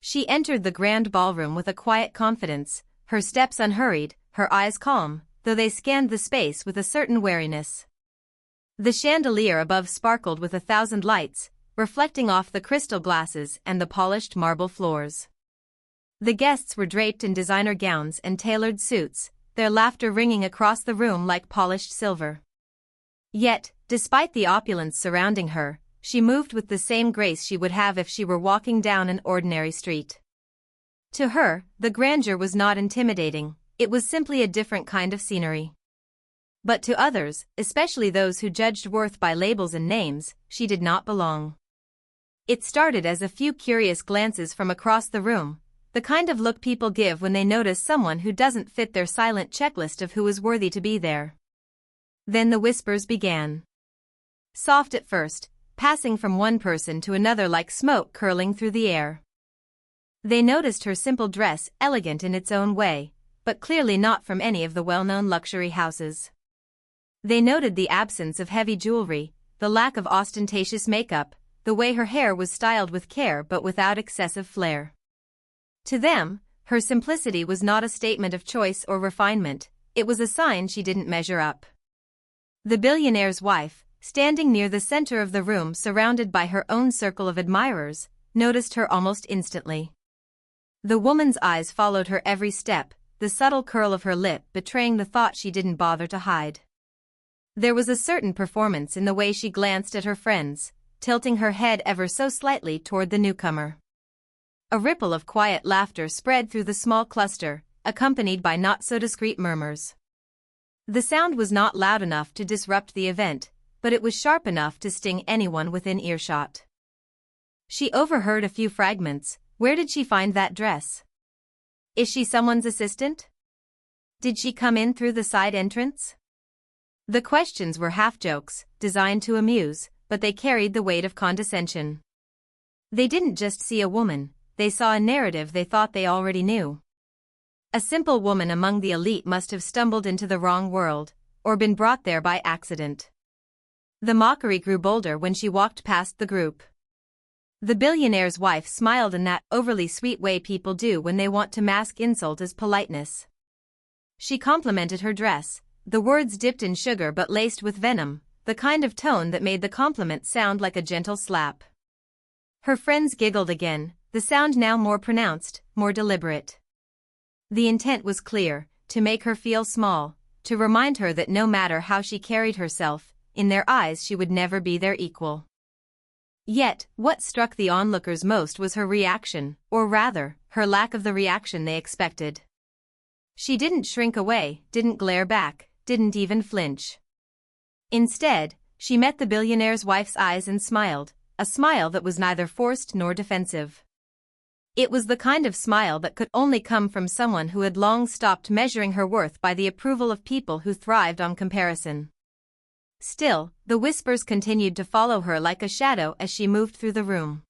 She entered the grand ballroom with a quiet confidence, her steps unhurried, her eyes calm, though they scanned the space with a certain wariness. The chandelier above sparkled with 1,000 lights, reflecting off the crystal glasses and the polished marble floors. The guests were draped in designer gowns and tailored suits, their laughter ringing across the room like polished silver. Yet, despite the opulence surrounding her, she moved with the same grace she would have if she were walking down an ordinary street. To her, the grandeur was not intimidating, it was simply a different kind of scenery. But to others, especially those who judged worth by labels and names, she did not belong. It started as a few curious glances from across the room, the kind of look people give when they notice someone who doesn't fit their silent checklist of who is worthy to be there. Then the whispers began. Soft at first, passing from one person to another like smoke curling through the air. They noticed her simple dress, elegant in its own way, but clearly not from any of the well-known luxury houses. They noted the absence of heavy jewelry, the lack of ostentatious makeup, the way her hair was styled with care but without excessive flair. To them, her simplicity was not a statement of choice or refinement, it was a sign she didn't measure up. The billionaire's wife, standing near the center of the room surrounded by her own circle of admirers, noticed her almost instantly. The woman's eyes followed her every step, the subtle curl of her lip betraying the thought she didn't bother to hide. There was a certain performance in the way she glanced at her friends, tilting her head ever so slightly toward the newcomer. A ripple of quiet laughter spread through the small cluster, accompanied by not-so-discreet murmurs. The sound was not loud enough to disrupt the event, but it was sharp enough to sting anyone within earshot. She overheard a few fragments. Where did she find that dress? Is she someone's assistant? Did she come in through the side entrance? The questions were half-jokes, designed to amuse, but they carried the weight of condescension. They didn't just see a woman, they saw a narrative they thought they already knew. A simple woman among the elite must have stumbled into the wrong world, or been brought there by accident. The mockery grew bolder when she walked past the group. The billionaire's wife smiled in that overly sweet way people do when they want to mask insult as politeness. She complimented her dress, the words dipped in sugar but laced with venom, the kind of tone that made the compliment sound like a gentle slap. Her friends giggled again, the sound now more pronounced, more deliberate. The intent was clear, to make her feel small, to remind her that no matter how she carried herself, in their eyes she would never be their equal. Yet, what struck the onlookers most was her reaction, or rather, her lack of the reaction they expected. She didn't shrink away, didn't glare back, didn't even flinch. Instead, she met the billionaire's wife's eyes and smiled, a smile that was neither forced nor defensive. It was the kind of smile that could only come from someone who had long stopped measuring her worth by the approval of people who thrived on comparison. Still, the whispers continued to follow her like a shadow as she moved through the room.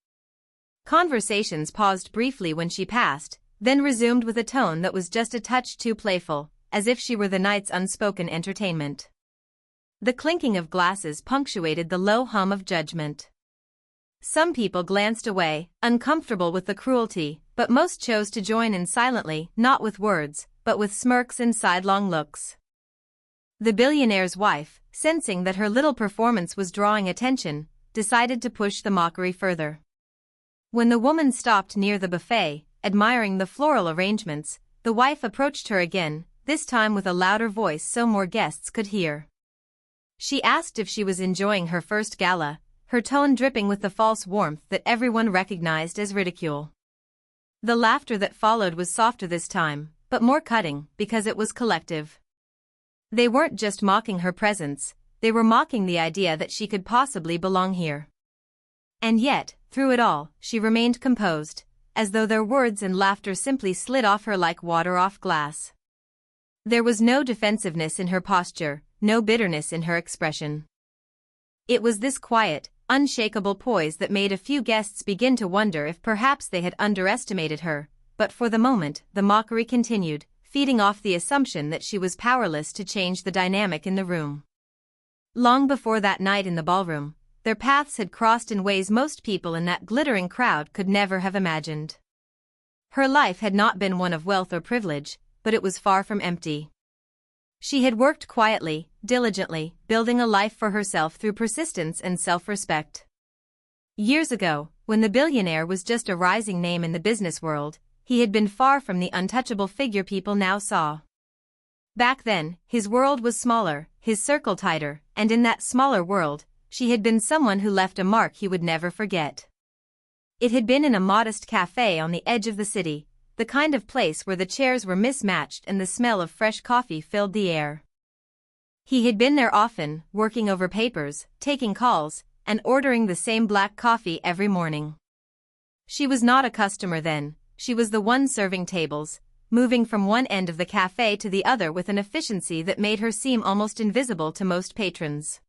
Conversations paused briefly when she passed, then resumed with a tone that was just a touch too playful, as if she were the night's unspoken entertainment. The clinking of glasses punctuated the low hum of judgment. Some people glanced away, uncomfortable with the cruelty, but most chose to join in silently, not with words, but with smirks and sidelong looks. The billionaire's wife, sensing that her little performance was drawing attention, decided to push the mockery further. When the woman stopped near the buffet, admiring the floral arrangements, the wife approached her again, this time with a louder voice so more guests could hear. She asked if she was enjoying her first gala, her tone dripping with the false warmth that everyone recognized as ridicule. The laughter that followed was softer this time, but more cutting, because it was collective. They weren't just mocking her presence, they were mocking the idea that she could possibly belong here. And yet, through it all, she remained composed, as though their words and laughter simply slid off her like water off glass. There was no defensiveness in her posture, no bitterness in her expression. It was this quiet, unshakable poise that made a few guests begin to wonder if perhaps they had underestimated her, but for the moment, the mockery continued, feeding off the assumption that she was powerless to change the dynamic in the room. Long before that night in the ballroom, their paths had crossed in ways most people in that glittering crowd could never have imagined. Her life had not been one of wealth or privilege, but it was far from empty. She had worked quietly, diligently, building a life for herself through persistence and self-respect. Years ago, when the billionaire was just a rising name in the business world, he had been far from the untouchable figure people now saw. Back then, his world was smaller, his circle tighter, and in that smaller world, she had been someone who left a mark he would never forget. It had been in a modest cafe on the edge of the city, the kind of place where the chairs were mismatched and the smell of fresh coffee filled the air. He had been there often, working over papers, taking calls, and ordering the same black coffee every morning. She was not a customer then, she was the one serving tables, moving from one end of the cafe to the other with an efficiency that made her seem almost invisible to most patrons.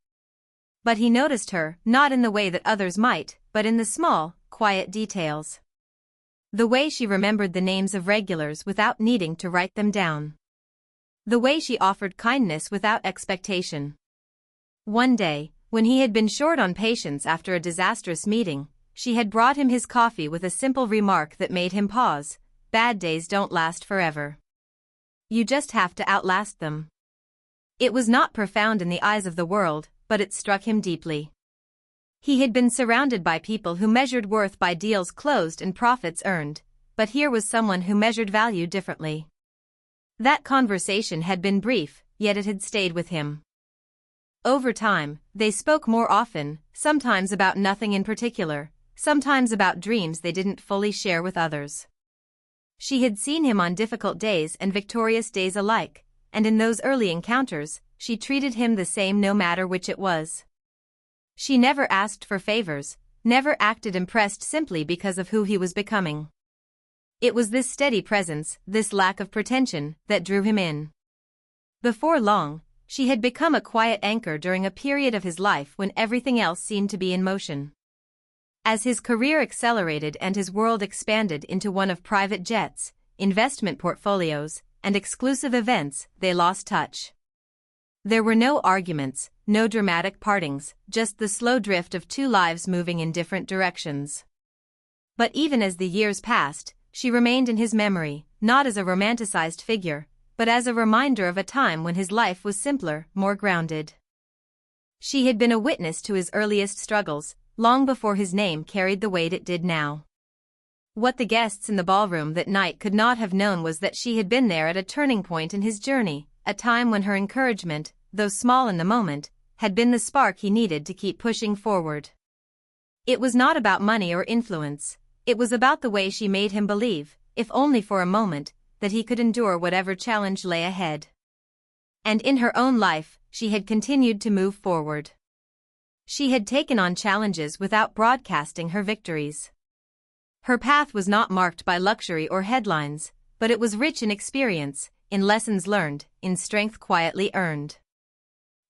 But he noticed her, not in the way that others might, but in the small, quiet details. The way she remembered the names of regulars without needing to write them down. The way she offered kindness without expectation. One day, when he had been short on patience after a disastrous meeting, she had brought him his coffee with a simple remark that made him pause. Bad days don't last forever. You just have to outlast them. It was not profound in the eyes of the world, but it struck him deeply. He had been surrounded by people who measured worth by deals closed and profits earned, but here was someone who measured value differently. That conversation had been brief, yet it had stayed with him. Over time, they spoke more often, sometimes about nothing in particular, sometimes about dreams they didn't fully share with others. She had seen him on difficult days and victorious days alike, and in those early encounters, she treated him the same no matter which it was. She never asked for favors, never acted impressed simply because of who he was becoming. It was this steady presence, this lack of pretension, that drew him in. Before long, she had become a quiet anchor during a period of his life when everything else seemed to be in motion. As his career accelerated and his world expanded into one of private jets, investment portfolios, and exclusive events, they lost touch. There were no arguments, no dramatic partings, just the slow drift of two lives moving in different directions. But even as the years passed, she remained in his memory, not as a romanticized figure, but as a reminder of a time when his life was simpler, more grounded. She had been a witness to his earliest struggles, long before his name carried the weight it did now. What the guests in the ballroom that night could not have known was that she had been there at a turning point in his journey, a time when her encouragement, though small in the moment, had been the spark he needed to keep pushing forward. It was not about money or influence, it was about the way she made him believe, if only for a moment, that he could endure whatever challenge lay ahead. And in her own life, she had continued to move forward. She had taken on challenges without broadcasting her victories. Her path was not marked by luxury or headlines, but it was rich in experience, in lessons learned, in strength quietly earned.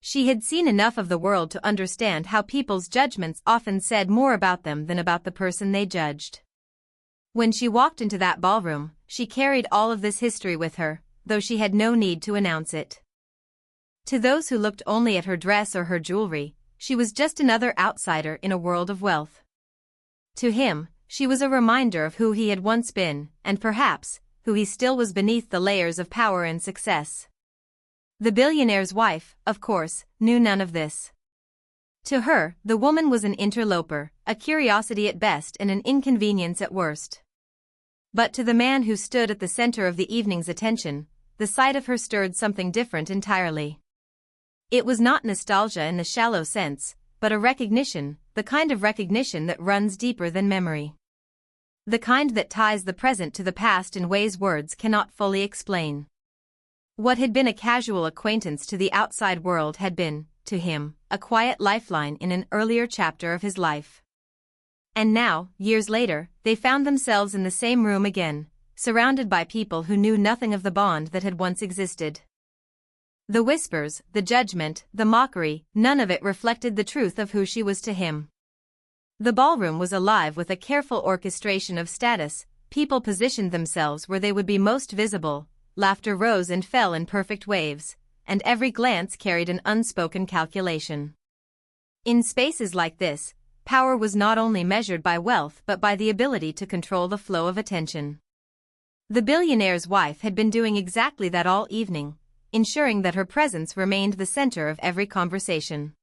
She had seen enough of the world to understand how people's judgments often said more about them than about the person they judged. When she walked into that ballroom, she carried all of this history with her, though she had no need to announce it. To those who looked only at her dress or her jewelry, she was just another outsider in a world of wealth. To him, she was a reminder of who he had once been, and perhaps, who he still was beneath the layers of power and success. The billionaire's wife, of course, knew none of this. To her, the woman was an interloper, a curiosity at best and an inconvenience at worst. But to the man who stood at the center of the evening's attention, the sight of her stirred something different entirely. It was not nostalgia in the shallow sense, but a recognition, the kind of recognition that runs deeper than memory. The kind that ties the present to the past in ways words cannot fully explain. What had been a casual acquaintance to the outside world had been, to him, a quiet lifeline in an earlier chapter of his life. And now, years later, they found themselves in the same room again, surrounded by people who knew nothing of the bond that had once existed. The whispers, the judgment, the mockery, none of it reflected the truth of who she was to him. The ballroom was alive with a careful orchestration of status, people positioned themselves where they would be most visible, laughter rose and fell in perfect waves, and every glance carried an unspoken calculation. In spaces like this, power was not only measured by wealth but by the ability to control the flow of attention. The billionaire's wife had been doing exactly that all evening, ensuring that her presence remained the center of every conversation.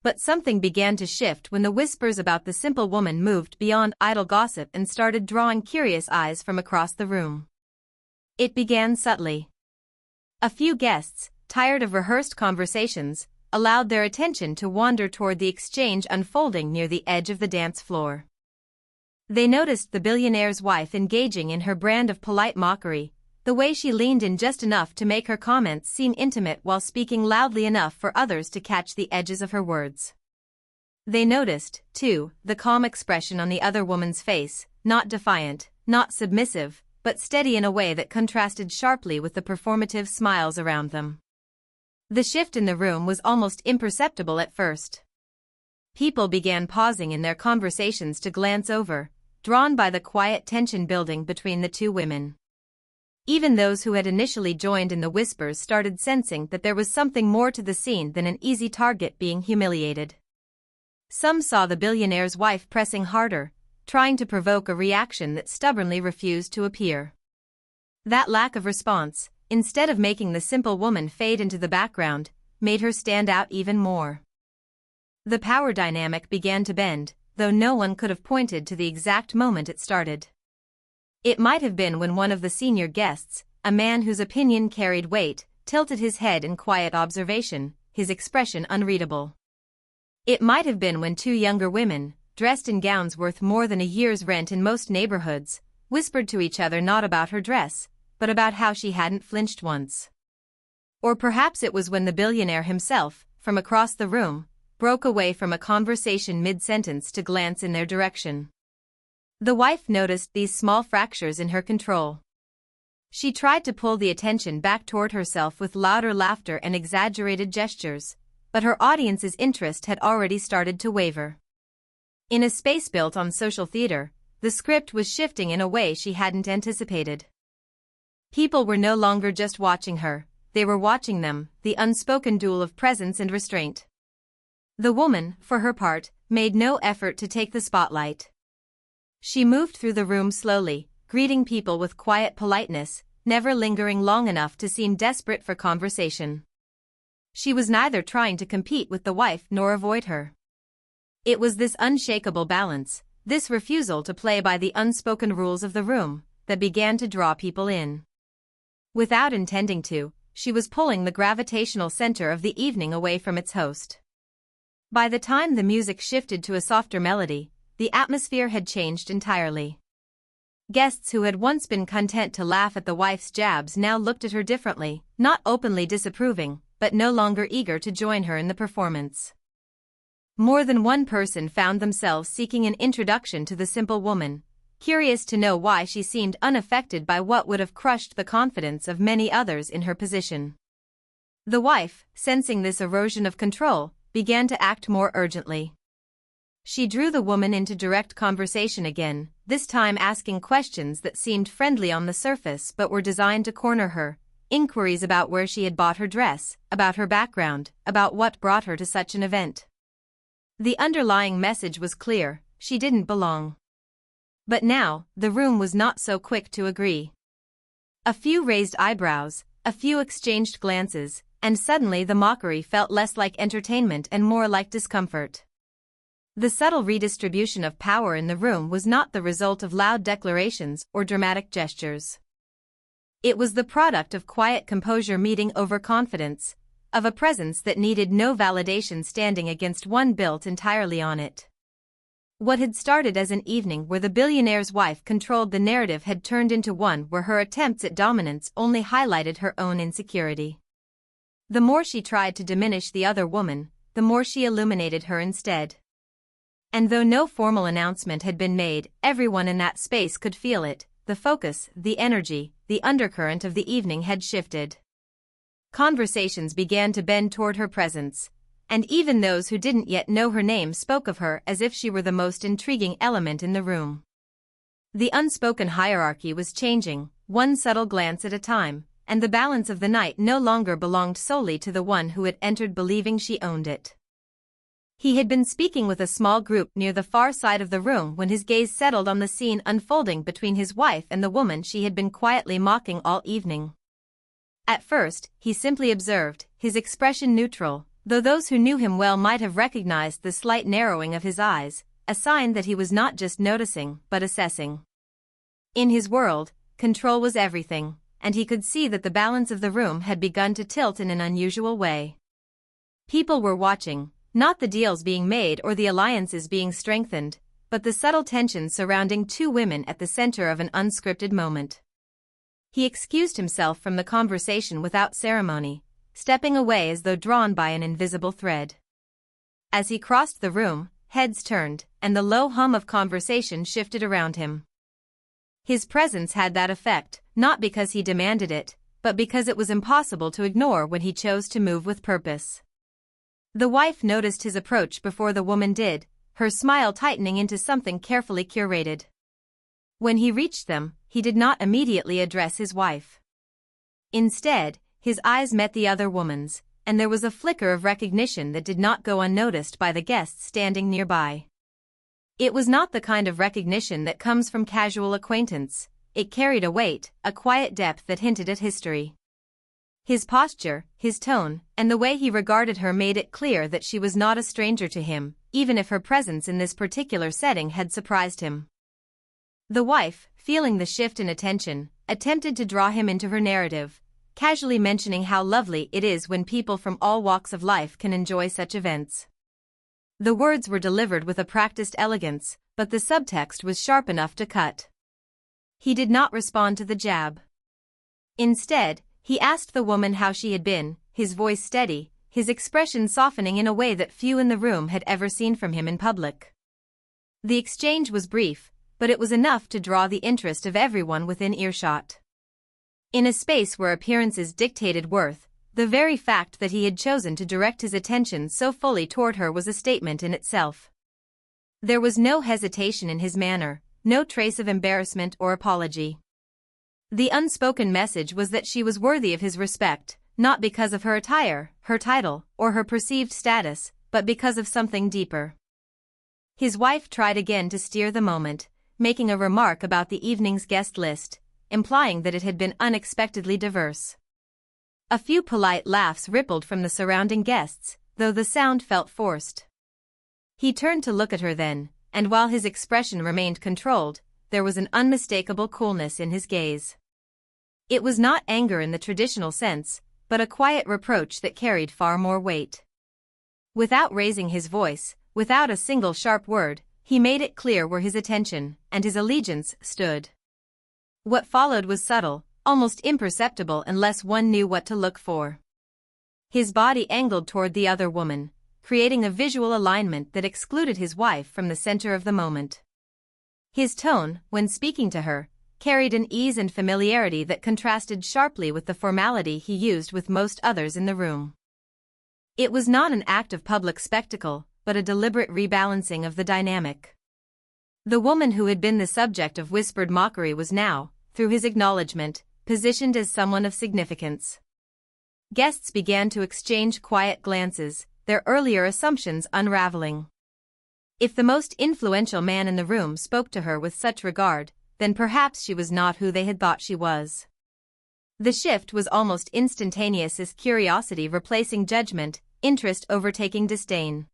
But something began to shift when the whispers about the simple woman moved beyond idle gossip and started drawing curious eyes from across the room. It began subtly. A few guests, tired of rehearsed conversations, allowed their attention to wander toward the exchange unfolding near the edge of the dance floor. They noticed the billionaire's wife engaging in her brand of polite mockery, the way she leaned in just enough to make her comments seem intimate while speaking loudly enough for others to catch the edges of her words. They noticed, too, the calm expression on the other woman's face, not defiant, not submissive, but steady in a way that contrasted sharply with the performative smiles around them. The shift in the room was almost imperceptible at first. People began pausing in their conversations to glance over, drawn by the quiet tension building between the two women. Even those who had initially joined in the whispers started sensing that there was something more to the scene than an easy target being humiliated. Some saw the billionaire's wife pressing harder, trying to provoke a reaction that stubbornly refused to appear. That lack of response, instead of making the simple woman fade into the background, made her stand out even more. The power dynamic began to bend, though no one could have pointed to the exact moment it started. It might have been when one of the senior guests, a man whose opinion carried weight, tilted his head in quiet observation, his expression unreadable. It might have been when two younger women, dressed in gowns worth more than a year's rent in most neighborhoods, whispered to each other not about her dress, but about how she hadn't flinched once. Or perhaps it was when the billionaire himself, from across the room, broke away from a conversation mid-sentence to glance in their direction. The wife noticed these small fractures in her control. She tried to pull the attention back toward herself with louder laughter and exaggerated gestures, but her audience's interest had already started to waver. In a space built on social theater, the script was shifting in a way she hadn't anticipated. People were no longer just watching her, they were watching them, the unspoken duel of presence and restraint. The woman, for her part, made no effort to take the spotlight. She moved through the room slowly, greeting people with quiet politeness, never lingering long enough to seem desperate for conversation. She was neither trying to compete with the wife nor avoid her. It was this unshakable balance, this refusal to play by the unspoken rules of the room, that began to draw people in. Without intending to, she was pulling the gravitational center of the evening away from its host. By the time the music shifted to a softer melody, the atmosphere had changed entirely. Guests who had once been content to laugh at the wife's jabs now looked at her differently, not openly disapproving, but no longer eager to join her in the performance. More than one person found themselves seeking an introduction to the simple woman, curious to know why she seemed unaffected by what would have crushed the confidence of many others in her position. The wife, sensing this erosion of control, began to act more urgently. She drew the woman into direct conversation again, this time asking questions that seemed friendly on the surface but were designed to corner her, inquiries about where she had bought her dress, about her background, about what brought her to such an event. The underlying message was clear: she didn't belong. But now, the room was not so quick to agree. A few raised eyebrows, a few exchanged glances, and suddenly the mockery felt less like entertainment and more like discomfort. The subtle redistribution of power in the room was not the result of loud declarations or dramatic gestures. It was the product of quiet composure meeting overconfidence, of a presence that needed no validation standing against one built entirely on it. What had started as an evening where the billionaire's wife controlled the narrative had turned into one where her attempts at dominance only highlighted her own insecurity. The more she tried to diminish the other woman, the more she illuminated her instead. And though no formal announcement had been made, everyone in that space could feel it: the focus, the energy, the undercurrent of the evening had shifted. Conversations began to bend toward her presence, and even those who didn't yet know her name spoke of her as if she were the most intriguing element in the room. The unspoken hierarchy was changing, one subtle glance at a time, and the balance of the night no longer belonged solely to the one who had entered believing she owned it. He had been speaking with a small group near the far side of the room when his gaze settled on the scene unfolding between his wife and the woman she had been quietly mocking all evening. At first, he simply observed, his expression neutral, though those who knew him well might have recognized the slight narrowing of his eyes, a sign that he was not just noticing, but assessing. In his world, control was everything, and he could see that the balance of the room had begun to tilt in an unusual way. People were watching, not the deals being made or the alliances being strengthened, but the subtle tension surrounding two women at the center of an unscripted moment. He excused himself from the conversation without ceremony, stepping away as though drawn by an invisible thread. As he crossed the room, heads turned, and the low hum of conversation shifted around him. His presence had that effect, not because he demanded it, but because it was impossible to ignore when he chose to move with purpose. The wife noticed his approach before the woman did, her smile tightening into something carefully curated. When he reached them, he did not immediately address his wife. Instead, his eyes met the other woman's, and there was a flicker of recognition that did not go unnoticed by the guests standing nearby. It was not the kind of recognition that comes from casual acquaintance, it carried a weight, a quiet depth that hinted at history. His posture, his tone, and the way he regarded her made it clear that she was not a stranger to him, even if her presence in this particular setting had surprised him. The wife, feeling the shift in attention, attempted to draw him into her narrative, casually mentioning how lovely it is when people from all walks of life can enjoy such events. The words were delivered with a practiced elegance, but the subtext was sharp enough to cut. He did not respond to the jab. Instead, he asked the woman how she had been, his voice steady, his expression softening in a way that few in the room had ever seen from him in public. The exchange was brief, but it was enough to draw the interest of everyone within earshot. In a space where appearances dictated worth, the very fact that he had chosen to direct his attention so fully toward her was a statement in itself. There was no hesitation in his manner, no trace of embarrassment or apology. The unspoken message was that she was worthy of his respect, not because of her attire, her title, or her perceived status, but because of something deeper. His wife tried again to steer the moment, making a remark about the evening's guest list, implying that it had been unexpectedly diverse. A few polite laughs rippled from the surrounding guests, though the sound felt forced. He turned to look at her then, and while his expression remained controlled, there was an unmistakable coolness in his gaze. It was not anger in the traditional sense, but a quiet reproach that carried far more weight. Without raising his voice, without a single sharp word, he made it clear where his attention and his allegiance stood. What followed was subtle, almost imperceptible unless one knew what to look for. His body angled toward the other woman, creating a visual alignment that excluded his wife from the center of the moment. His tone, when speaking to her, carried an ease and familiarity that contrasted sharply with the formality he used with most others in the room. It was not an act of public spectacle, but a deliberate rebalancing of the dynamic. The woman who had been the subject of whispered mockery was now, through his acknowledgement, positioned as someone of significance. Guests began to exchange quiet glances, their earlier assumptions unraveling. If the most influential man in the room spoke to her with such regard, then perhaps she was not who they had thought she was. The shift was almost instantaneous, as curiosity replacing judgment, interest overtaking disdain.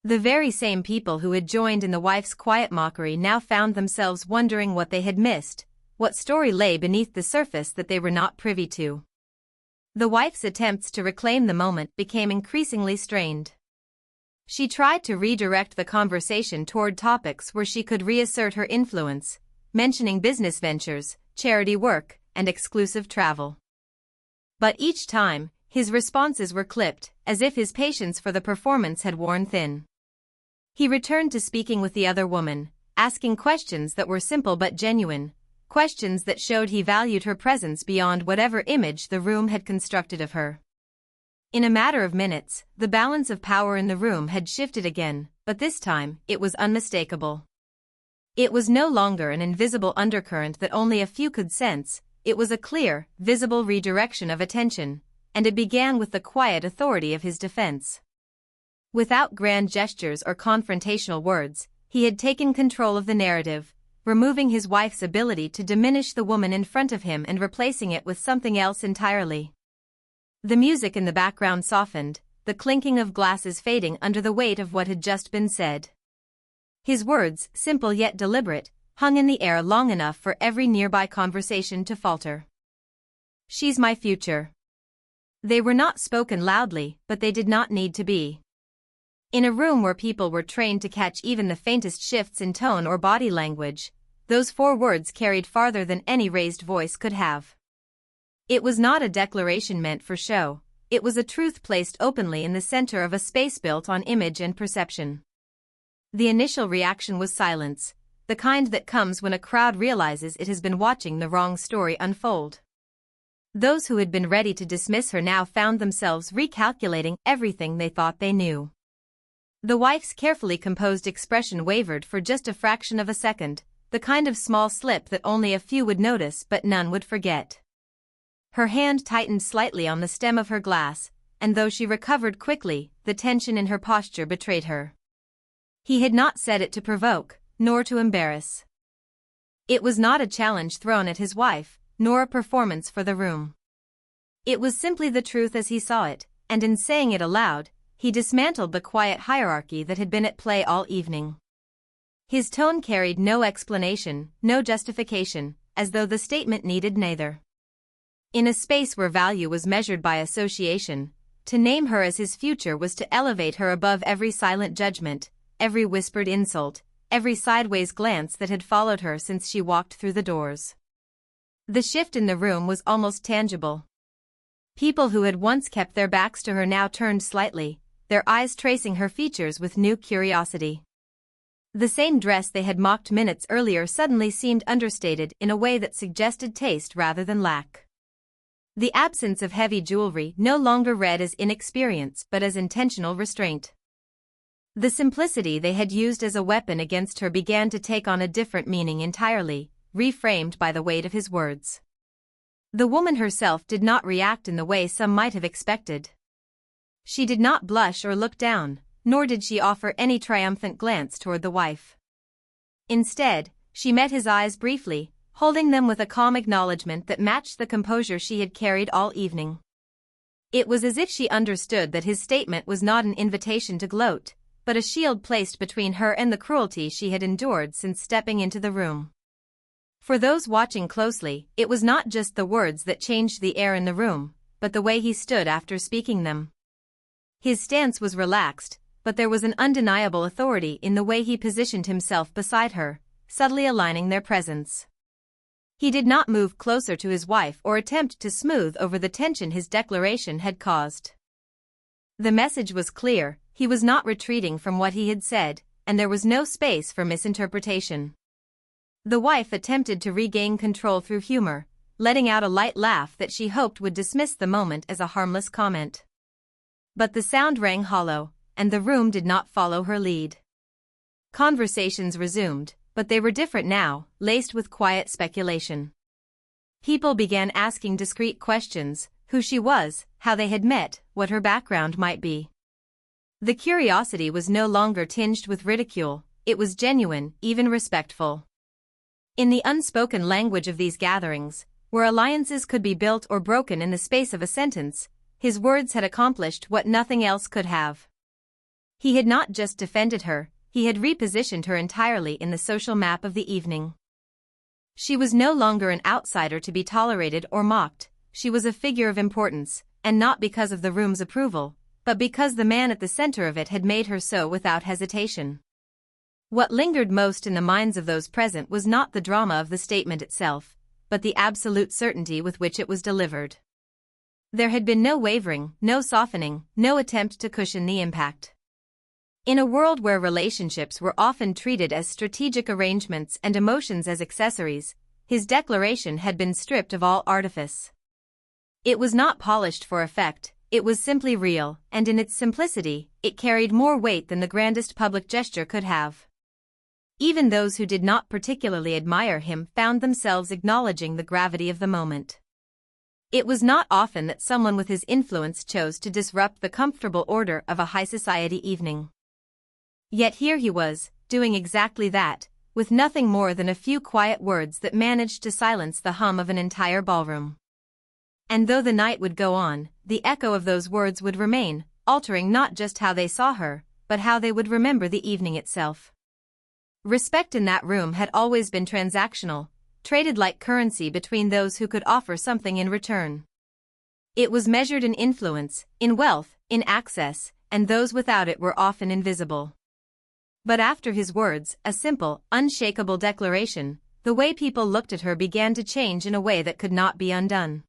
The very same people who had joined in the wife's quiet mockery now found themselves wondering what they had missed, what story lay beneath the surface that they were not privy to. The wife's attempts to reclaim the moment became increasingly strained. She tried to redirect the conversation toward topics where she could reassert her influence, mentioning business ventures, charity work, and exclusive travel. But each time, his responses were clipped, as if his patience for the performance had worn thin. He returned to speaking with the other woman, asking questions that were simple but genuine, questions that showed he valued her presence beyond whatever image the room had constructed of her. In a matter of minutes, the balance of power in the room had shifted again, but this time, it was unmistakable. It was no longer an invisible undercurrent that only a few could sense, it was a clear, visible redirection of attention, and it began with the quiet authority of his defense. Without grand gestures or confrontational words, he had taken control of the narrative, removing his wife's ability to diminish the woman in front of him and replacing it with something else entirely. The music in the background softened, the clinking of glasses fading under the weight of what had just been said. His words, simple yet deliberate, hung in the air long enough for every nearby conversation to falter. "She's my future." They were not spoken loudly, but they did not need to be. In a room where people were trained to catch even the faintest shifts in tone or body language, those 4 words carried farther than any raised voice could have. It was not a declaration meant for show, it was a truth placed openly in the center of a space built on image and perception. The initial reaction was silence, the kind that comes when a crowd realizes it has been watching the wrong story unfold. Those who had been ready to dismiss her now found themselves recalculating everything they thought they knew. The wife's carefully composed expression wavered for just a fraction of a second, the kind of small slip that only a few would notice but none would forget. Her hand tightened slightly on the stem of her glass, and though she recovered quickly, the tension in her posture betrayed her. He had not said it to provoke, nor to embarrass. It was not a challenge thrown at his wife, nor a performance for the room. It was simply the truth as he saw it, and in saying it aloud, he dismantled the quiet hierarchy that had been at play all evening. His tone carried no explanation, no justification, as though the statement needed neither. In a space where value was measured by association, to name her as his future was to elevate her above every silent judgment, every whispered insult, every sideways glance that had followed her since she walked through the doors. The shift in the room was almost tangible. People who had once kept their backs to her now turned slightly, their eyes tracing her features with new curiosity. The same dress they had mocked minutes earlier suddenly seemed understated in a way that suggested taste rather than lack. The absence of heavy jewelry no longer read as inexperience but as intentional restraint. The simplicity they had used as a weapon against her began to take on a different meaning entirely, reframed by the weight of his words. The woman herself did not react in the way some might have expected. She did not blush or look down, nor did she offer any triumphant glance toward the wife. Instead, she met his eyes briefly, holding them with a calm acknowledgement that matched the composure she had carried all evening. It was as if she understood that his statement was not an invitation to gloat, but a shield placed between her and the cruelty she had endured since stepping into the room. For those watching closely, it was not just the words that changed the air in the room, but the way he stood after speaking them. His stance was relaxed, but there was an undeniable authority in the way he positioned himself beside her, subtly aligning their presence. He did not move closer to his wife or attempt to smooth over the tension his declaration had caused. The message was clear, he was not retreating from what he had said, and there was no space for misinterpretation. The wife attempted to regain control through humor, letting out a light laugh that she hoped would dismiss the moment as a harmless comment. But the sound rang hollow, and the room did not follow her lead. Conversations resumed, but they were different now, laced with quiet speculation. People began asking discreet questions, who she was, how they had met, what her background might be. The curiosity was no longer tinged with ridicule, it was genuine, even respectful. In the unspoken language of these gatherings, where alliances could be built or broken in the space of a sentence, his words had accomplished what nothing else could have. He had not just defended her, he had repositioned her entirely in the social map of the evening. She was no longer an outsider to be tolerated or mocked, she was a figure of importance, and not because of the room's approval, but because the man at the center of it had made her so without hesitation. What lingered most in the minds of those present was not the drama of the statement itself, but the absolute certainty with which it was delivered. There had been no wavering, no softening, no attempt to cushion the impact. In a world where relationships were often treated as strategic arrangements and emotions as accessories, his declaration had been stripped of all artifice. It was not polished for effect, it was simply real, and in its simplicity, it carried more weight than the grandest public gesture could have. Even those who did not particularly admire him found themselves acknowledging the gravity of the moment. It was not often that someone with his influence chose to disrupt the comfortable order of a high society evening. Yet here he was, doing exactly that, with nothing more than a few quiet words that managed to silence the hum of an entire ballroom. And though the night would go on, the echo of those words would remain, altering not just how they saw her, but how they would remember the evening itself. Respect in that room had always been transactional, traded like currency between those who could offer something in return. It was measured in influence, in wealth, in access, and those without it were often invisible. But after his words, a simple, unshakable declaration, the way people looked at her began to change in a way that could not be undone.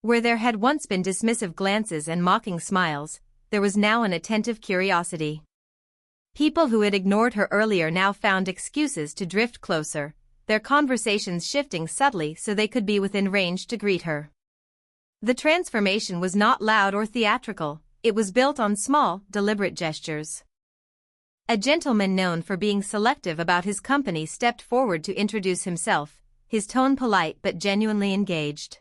Where there had once been dismissive glances and mocking smiles, there was now an attentive curiosity. People who had ignored her earlier now found excuses to drift closer, their conversations shifting subtly so they could be within range to greet her. The transformation was not loud or theatrical, it was built on small, deliberate gestures. A gentleman known for being selective about his company stepped forward to introduce himself, his tone polite but genuinely engaged.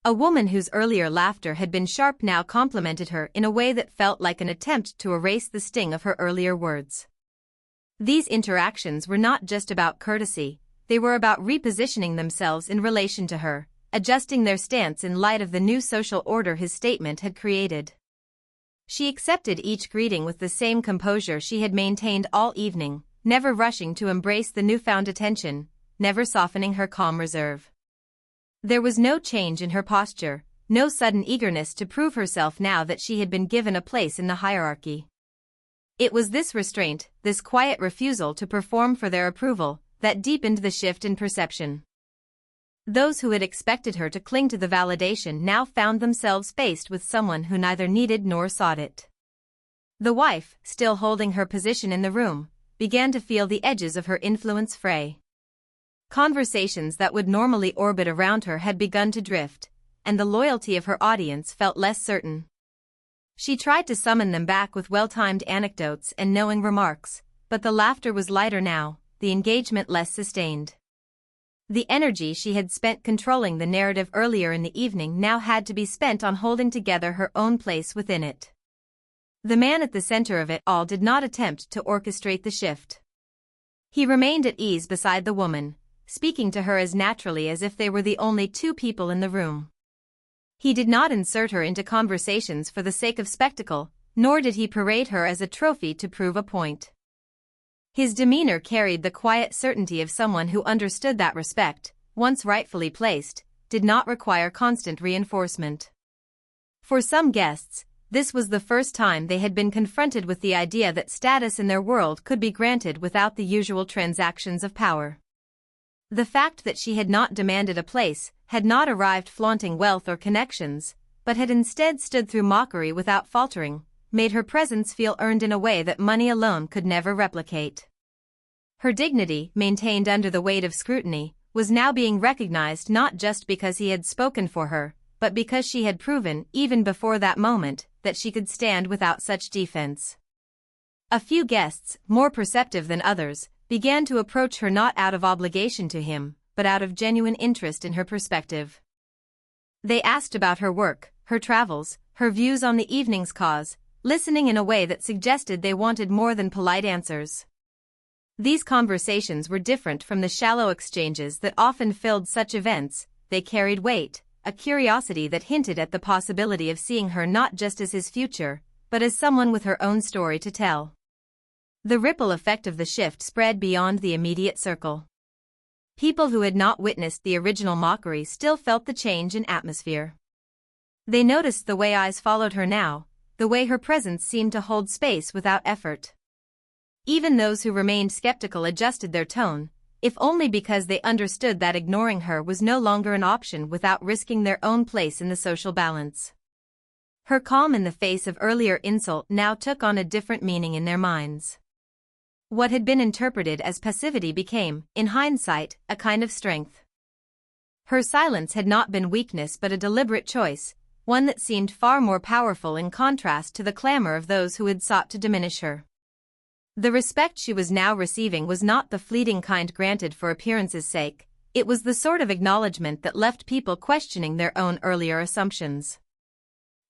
A woman whose earlier laughter had been sharp now complimented her in a way that felt like an attempt to erase the sting of her earlier words. These interactions were not just about courtesy, they were about repositioning themselves in relation to her, adjusting their stance in light of the new social order his statement had created. She accepted each greeting with the same composure she had maintained all evening, never rushing to embrace the newfound attention, never softening her calm reserve. There was no change in her posture, no sudden eagerness to prove herself now that she had been given a place in the hierarchy. It was this restraint, this quiet refusal to perform for their approval, that deepened the shift in perception. Those who had expected her to cling to the validation now found themselves faced with someone who neither needed nor sought it. The wife, still holding her position in the room, began to feel the edges of her influence fray. Conversations that would normally orbit around her had begun to drift, and the loyalty of her audience felt less certain. She tried to summon them back with well-timed anecdotes and knowing remarks, but the laughter was lighter now, the engagement less sustained. The energy she had spent controlling the narrative earlier in the evening now had to be spent on holding together her own place within it. The man at the center of it all did not attempt to orchestrate the shift. He remained at ease beside the woman, speaking to her as naturally as if they were the only two people in the room. He did not insert her into conversations for the sake of spectacle, nor did he parade her as a trophy to prove a point. His demeanor carried the quiet certainty of someone who understood that respect, once rightfully placed, did not require constant reinforcement. For some guests, this was the first time they had been confronted with the idea that status in their world could be granted without the usual transactions of power. The fact that she had not demanded a place, had not arrived flaunting wealth or connections, but had instead stood through mockery without faltering, made her presence feel earned in a way that money alone could never replicate. Her dignity, maintained under the weight of scrutiny, was now being recognized not just because he had spoken for her, but because she had proven, even before that moment, that she could stand without such defense. A few guests, more perceptive than others, began to approach her not out of obligation to him, but out of genuine interest in her perspective. They asked about her work, her travels, her views on the evening's cause, listening in a way that suggested they wanted more than polite answers. These conversations were different from the shallow exchanges that often filled such events, they carried weight, a curiosity that hinted at the possibility of seeing her not just as his future, but as someone with her own story to tell. The ripple effect of the shift spread beyond the immediate circle. People who had not witnessed the original Mockery still felt the change in atmosphere. They noticed the way eyes followed her now, the way her presence seemed to hold space without effort. Even those who remained skeptical adjusted their tone, if only because they understood that ignoring her was no longer an option without risking their own place in the social balance. Her calm in the face of earlier insult now took on a different meaning in their minds. What had been interpreted as passivity became, in hindsight, a kind of strength. Her silence had not been weakness but a deliberate choice, one that seemed far more powerful in contrast to the clamor of those who had sought to diminish her. The respect she was now receiving was not the fleeting kind granted for appearance's sake, it was the sort of acknowledgement that left people questioning their own earlier assumptions.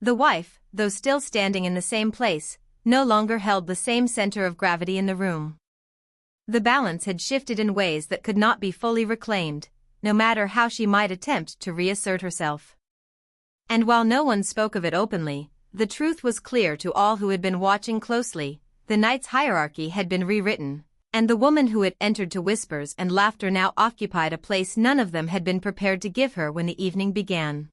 The wife, though still standing in the same place, no longer held the same center of gravity in the room. The balance had shifted in ways that could not be fully reclaimed, no matter how she might attempt to reassert herself. And while no one spoke of it openly, the truth was clear to all who had been watching closely. The night's hierarchy had been rewritten, and the woman who had entered to whispers and laughter now occupied a place none of them had been prepared to give her when the evening began.